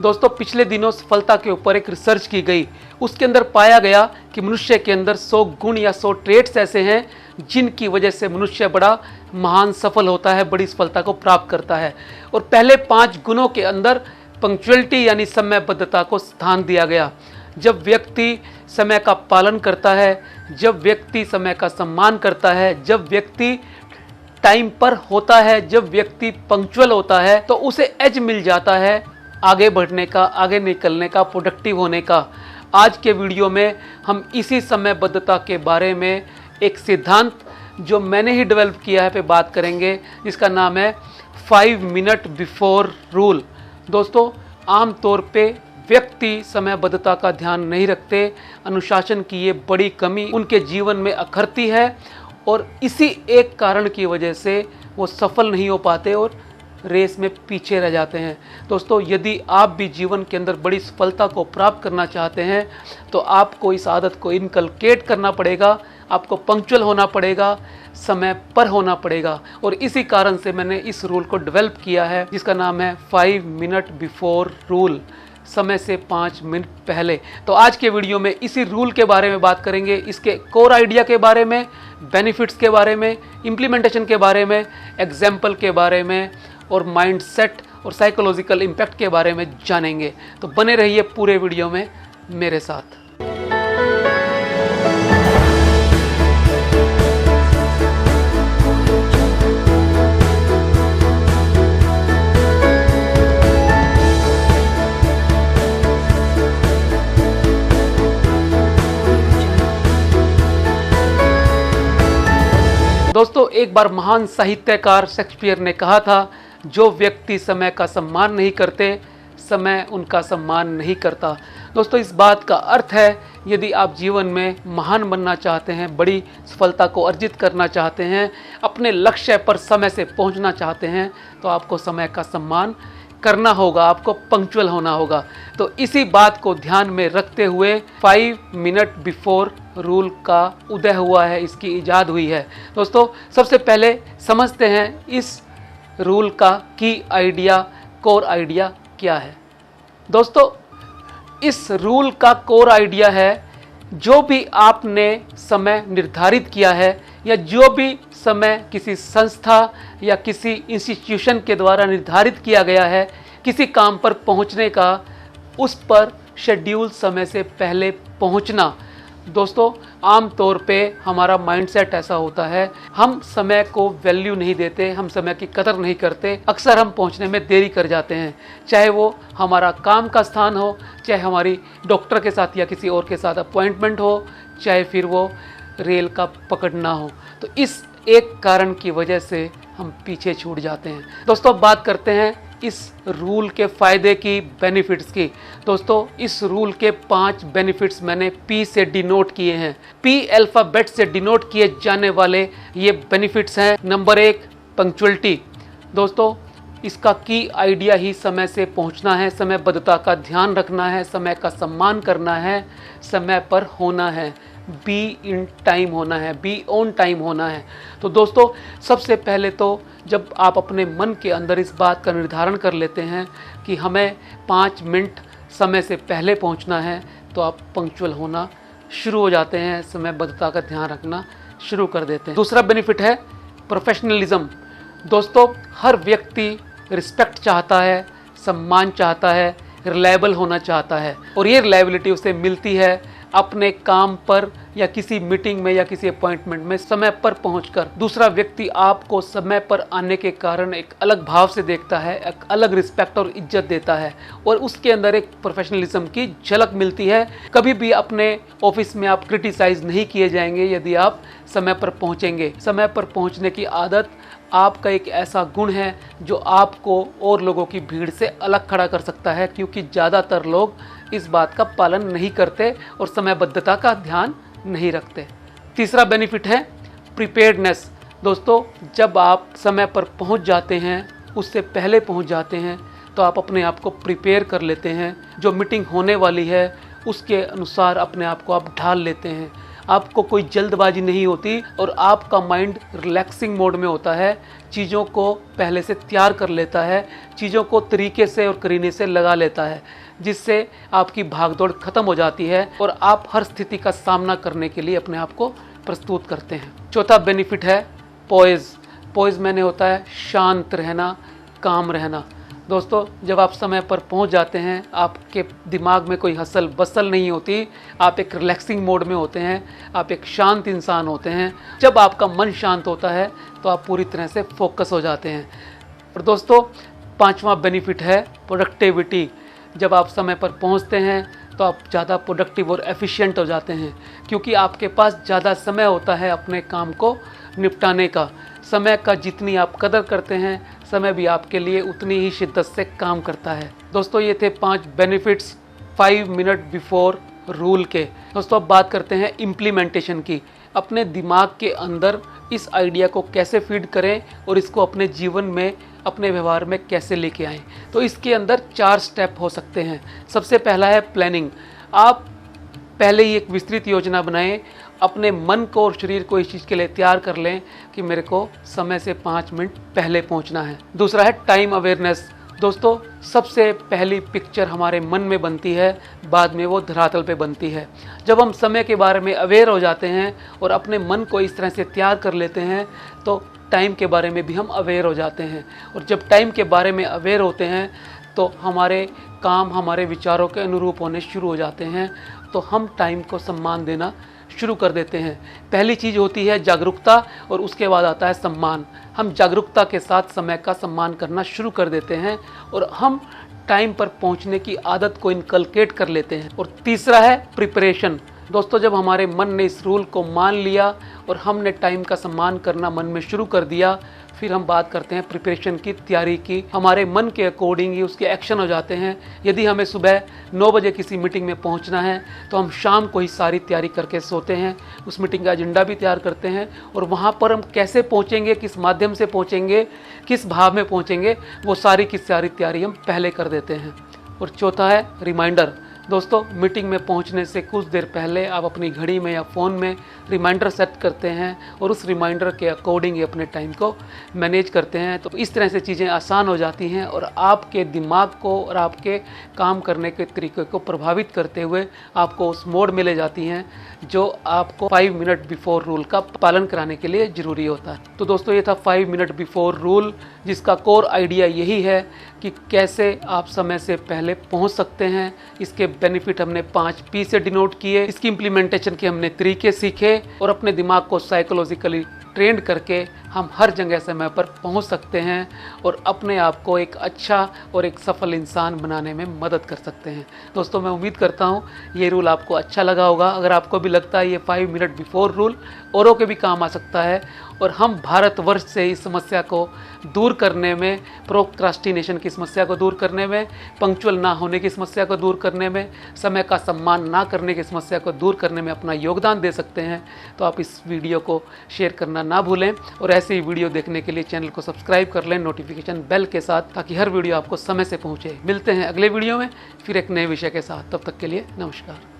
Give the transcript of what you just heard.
दोस्तों, पिछले दिनों सफलता के ऊपर एक रिसर्च की गई। उसके अंदर पाया गया कि मनुष्य के अंदर 100 गुण या 100 ट्रेट्स ऐसे हैं जिनकी वजह से मनुष्य बड़ा महान सफल होता है, बड़ी सफलता को प्राप्त करता है। और पहले 5 गुणों के अंदर पंक्चुअलिटी यानी समयबद्धता को स्थान दिया गया। जब व्यक्ति समय का पालन करता है, जब व्यक्ति समय का सम्मान करता है, जब व्यक्ति टाइम पर होता है, जब व्यक्ति पंक्चुअल होता है, तो उसे एज मिल जाता है आगे बढ़ने का, आगे निकलने का, प्रोडक्टिव होने का। आज के वीडियो में हम इसी समयबद्धता के बारे में एक सिद्धांत जो मैंने ही डेवलप किया है पे बात करेंगे, जिसका नाम है 5 मिनट बिफोर रूल। दोस्तों, आम तौर पे व्यक्ति समयबद्धता का ध्यान नहीं रखते। अनुशासन की ये बड़ी कमी उनके जीवन में अखरती है और इसी एक कारण की वजह से वो सफल नहीं हो पाते और रेस में पीछे रह जाते हैं। दोस्तों, यदि आप भी जीवन के अंदर बड़ी सफलता को प्राप्त करना चाहते हैं तो आपको इस आदत को इनकलकेट करना पड़ेगा। आपको पंक्चुअल होना पड़ेगा, समय पर होना पड़ेगा। और इसी कारण से मैंने इस रूल को डेवलप किया है, जिसका नाम है 5 मिनट बिफोर रूल, समय से 5 मिनट पहले। तो आज के वीडियो में इसी रूल के बारे में बात करेंगे, इसके कोर आइडिया के बारे में, बेनिफिट्स के बारे में, इम्प्लीमेंटेशन के बारे में, एग्जाम्पल के बारे में और माइंडसेट और साइकोलॉजिकल इम्पैक्ट के बारे में जानेंगे। तो बने रहिए पूरे वीडियो में मेरे साथ। दोस्तों, एक बार महान साहित्यकार शेक्सपियर ने कहा था, जो व्यक्ति समय का सम्मान नहीं करते, समय उनका सम्मान नहीं करता। दोस्तों, इस बात का अर्थ है, यदि आप जीवन में महान बनना चाहते हैं, बड़ी सफलता को अर्जित करना चाहते हैं, अपने लक्ष्य पर समय से पहुंचना चाहते हैं, तो आपको समय का सम्मान करना होगा, आपको पंक्चुअल होना होगा। तो इसी बात को ध्यान में रखते हुए 5 मिनट बिफोर रूल का उदय हुआ है, इसकी ईजाद हुई है। दोस्तों, सबसे पहले समझते हैं इस रूल का की आइडिया, कोर आइडिया क्या है। दोस्तों, इस रूल का कोर आइडिया है, जो भी आपने समय निर्धारित किया है या जो भी समय किसी संस्था या किसी इंस्टीट्यूशन के द्वारा निर्धारित किया गया है किसी काम पर पहुंचने का, उस पर शेड्यूल समय से पहले पहुंचना। दोस्तों, आम तौर पे हमारा माइंडसेट ऐसा होता है, हम समय को वैल्यू नहीं देते, हम समय की कदर नहीं करते, अक्सर हम पहुंचने में देरी कर जाते हैं। चाहे वो हमारा काम का स्थान हो, चाहे हमारी डॉक्टर के साथ या किसी और के साथ अपॉइंटमेंट हो, चाहे फिर वो रेल का पकड़ना हो। तो इस एक कारण की वजह से हम पीछे छूट जाते हैं। दोस्तों, बात करते हैं इस रूल के फ़ायदे की, बेनिफिट्स की। दोस्तों, इस रूल के 5 बेनिफिट्स मैंने P से डिनोट किए हैं। P अल्फ़ाबेट से डिनोट किए जाने वाले ये बेनिफिट्स हैं। Number 1, punctuality. दोस्तों, इसका की आइडिया ही समय से पहुंचना है, समयबद्धता का ध्यान रखना है, समय का सम्मान करना है, समय पर होना है, बी इन टाइम होना है, बी ऑन टाइम होना है। तो दोस्तों, सबसे पहले तो जब आप अपने मन के अंदर इस बात का निर्धारण कर लेते हैं कि हमें 5 मिनट समय से पहले पहुंचना है, तो आप पंक्चुअल होना शुरू हो जाते हैं, समयबद्धता का ध्यान रखना शुरू कर देते हैं। दूसरा बेनिफिट है प्रोफेशनलिज्म। दोस्तों, हर व्यक्ति रिस्पेक्ट चाहता है, सम्मान चाहता है, रिलायबल होना चाहता है, और ये रिलायबिलिटी उसे मिलती है अपने काम पर या किसी मीटिंग में या किसी अपॉइंटमेंट में समय पर पहुंचकर। दूसरा व्यक्ति आपको समय पर आने के कारण एक अलग भाव से देखता है, एक अलग रिस्पेक्ट और इज्जत देता है, और उसके अंदर एक प्रोफेशनलिज्म की झलक मिलती है। कभी भी अपने ऑफिस में आप क्रिटिसाइज नहीं किए जाएंगे यदि आप समय पर पहुंचेंगे। समय पर पहुंचने की आदत आपका एक ऐसा गुण है जो आपको और लोगों की भीड़ से अलग खड़ा कर सकता है, क्योंकि ज़्यादातर लोग इस बात का पालन नहीं करते और समयबद्धता का ध्यान नहीं रखते। तीसरा बेनिफिट है प्रिपेयर्डनेस। दोस्तों, जब आप समय पर पहुंच जाते हैं, उससे पहले पहुंच जाते हैं, तो आप अपने आप को प्रिपेयर कर लेते हैं। जो मीटिंग होने वाली है उसके अनुसार अपने आप को आप ढाल लेते हैं। आपको कोई जल्दबाजी नहीं होती और आपका माइंड रिलैक्सिंग मोड में होता है, चीज़ों को पहले से तैयार कर लेता है, चीज़ों को तरीके से और करीने से लगा लेता है, जिससे आपकी भागदौड़ खत्म हो जाती है और आप हर स्थिति का सामना करने के लिए अपने आप को प्रस्तुत करते हैं। चौथा बेनिफिट है पोइज। पोइज मैंने होता है शांत रहना, काम रहना। दोस्तों, जब आप समय पर पहुंच जाते हैं, आपके दिमाग में कोई हसल बसल नहीं होती, आप एक रिलैक्सिंग मोड में होते हैं, आप एक शांत इंसान होते हैं। जब आपका मन शांत होता है तो आप पूरी तरह से फोकस हो जाते हैं। और दोस्तों, पांचवा बेनिफिट है प्रोडक्टिविटी। जब आप समय पर पहुंचते हैं तो आप ज़्यादा प्रोडक्टिव और एफिशिएंट हो जाते हैं, क्योंकि आपके पास ज़्यादा समय होता है अपने काम को निपटाने का। समय का जितनी आप कदर करते हैं, समय भी आपके लिए उतनी ही शिद्दत से काम करता है। दोस्तों, ये थे 5 बेनिफिट्स 5 मिनट बिफोर रूल के। दोस्तों, अब बात करते हैं इम्प्लीमेंटेशन की। अपने दिमाग के अंदर इस आइडिया को कैसे फीड करें और इसको अपने जीवन में, अपने व्यवहार में कैसे लेके आएं। तो इसके अंदर 4 स्टेप हो सकते हैं। सबसे पहला है प्लानिंग। आप पहले ही एक विस्तृत योजना बनाएं, अपने मन को और शरीर को इस चीज़ के लिए तैयार कर लें कि मेरे को समय से 5 मिनट पहले पहुंचना है। दूसरा है टाइम अवेयरनेस। दोस्तों, सबसे पहली पिक्चर हमारे मन में बनती है, बाद में वो धरातल पे बनती है। जब हम समय के बारे में अवेयर हो जाते हैं और अपने मन को इस तरह से तैयार कर लेते हैं तो टाइम के बारे में भी हम अवेयर हो जाते हैं। और जब टाइम के बारे में अवेयर होते हैं तो हमारे काम हमारे विचारों के अनुरूप होने शुरू हो जाते हैं, तो हम टाइम को सम्मान देना शुरू कर देते हैं। पहली चीज़ होती है जागरूकता और उसके बाद आता है सम्मान। हम जागरूकता के साथ समय का सम्मान करना शुरू कर देते हैं और हम टाइम पर पहुंचने की आदत को इनकलकेट कर लेते हैं। और तीसरा है प्रिपरेशन। दोस्तों, जब हमारे मन ने इस रूल को मान लिया और हमने टाइम का सम्मान करना मन में शुरू कर दिया, फिर हम बात करते हैं प्रिपरेशन की, तैयारी की। हमारे मन के अकॉर्डिंग ही उसके एक्शन हो जाते हैं। यदि हमें सुबह 9 बजे किसी मीटिंग में पहुंचना है तो हम शाम को ही सारी तैयारी करके सोते हैं, उस मीटिंग का एजेंडा भी तैयार करते हैं और वहाँ पर हम कैसे पहुँचेंगे, किस माध्यम से पहुँचेंगे, किस भाव में पहुँचेंगे, वो सारी की सारी तैयारी हम पहले कर देते हैं। और चौथा है रिमाइंडर। दोस्तों, मीटिंग में पहुंचने से कुछ देर पहले आप अपनी घड़ी में या फ़ोन में रिमाइंडर सेट करते हैं और उस रिमाइंडर के अकॉर्डिंग ही अपने टाइम को मैनेज करते हैं। तो इस तरह से चीज़ें आसान हो जाती हैं और आपके दिमाग को और आपके काम करने के तरीके को प्रभावित करते हुए आपको उस मोड में ले जाती हैं जो आपको 5 मिनट बिफोर रूल का पालन कराने के लिए ज़रूरी होता है। तो दोस्तों, ये था 5 मिनट बिफोर रूल, जिसका कोर आइडिया यही है कि कैसे आप समय से पहले पहुंच सकते हैं। इसके बेनिफिट हमने 5 P से डिनोट किए, इसकी इम्प्लीमेंटेशन के हमने तरीके सीखे और अपने दिमाग को साइकोलॉजिकली ट्रेंड करके हम हर जगह समय पर पहुंच सकते हैं और अपने आप को एक अच्छा और एक सफल इंसान बनाने में मदद कर सकते हैं। दोस्तों, मैं उम्मीद करता हूं ये रूल आपको अच्छा लगा होगा। अगर आपको भी लगता है ये 5 मिनट बिफोर रूल औरों के भी काम आ सकता है और हम भारतवर्ष से इस समस्या को दूर करने में, प्रोक्रास्टिनेशन की समस्या को दूर करने में, पंक्चुअल ना होने की समस्या को दूर करने में, समय का सम्मान ना करने की समस्या को दूर करने में अपना योगदान दे सकते हैं, तो आप इस वीडियो को शेयर करना ना भूलें और ऐसे ही वीडियो देखने के लिए चैनल को सब्सक्राइब कर लें नोटिफिकेशन बेल के साथ, ताकि हर वीडियो आपको समय से पहुंचे। मिलते हैं अगले वीडियो में फिर एक नए विषय के साथ। तब तक के लिए नमस्कार।